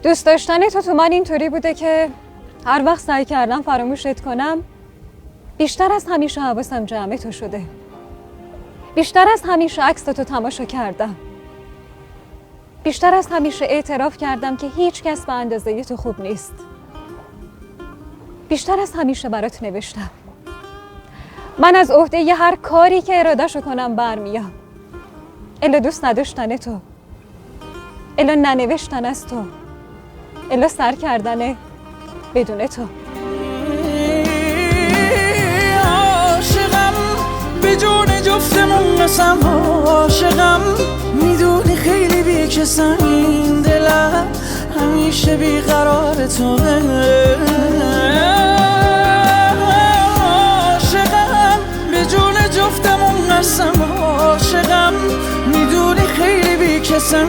دوست داشتن تو من اینطوری بوده که هر وقت سعی کردم فراموشت کنم بیشتر از همیشه حواسم جمع تو شده. بیشتر از همیشه عکس تو تماشا کردم. بیشتر از همیشه اعتراف کردم که هیچ کس به اندازه تو خوب نیست. بیشتر از همیشه برات نوشتم. من از عهده ی هر کاری که اراده‌شو کنم برمیام. الا دوست نداشتن تو، الا ننوشتن از تو، الا سر کردن بدون تو. عاشقم به جون جفتمون قسم، عاشقم میدونی خیلی بیکسم، این دلم همیشه بیقرار توه. عاشقم به جون جفتمون قسم، عاشقم میدونی خیلی بیکسم،